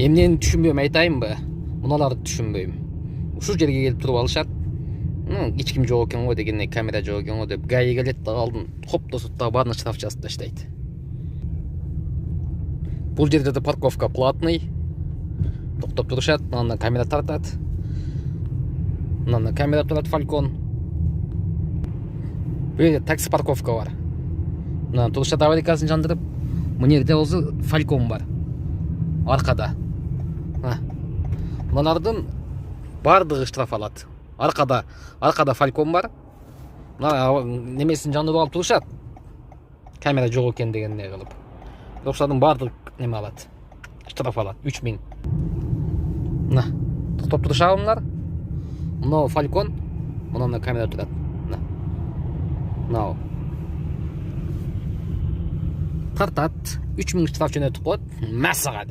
Эмнени түшүнбөйм айтайынбы? Муналарды түшүнбөйм. Ушул жерге келип туруп алышат. Эч ким жок экен го дегенде, камера жок экен го деп гаи келет да алдын топ да баарына штраф жазып таштайт. Бул жерде да парковка платный. Токтоп турушат, анан камера тартат. Анан камера турат Falcon. Бул жерде такси парковка бар. Анан турушат аварийкасын жандырып, мына жерде болсо Falcon бар. Аркада. Мыналардын бардыгы штраф алат. Аркада Falcon бар. Мына немесин жандырып алып турушат. Камера жок экен дегенде кылып. Ошолордун бардык неме алат. Штраф алат 3000. Мына токтоп турушабыңар. Мына Falcon, мына камера турат. Мына. Тартат 3000 штраф жөнөтүп коет. Масага.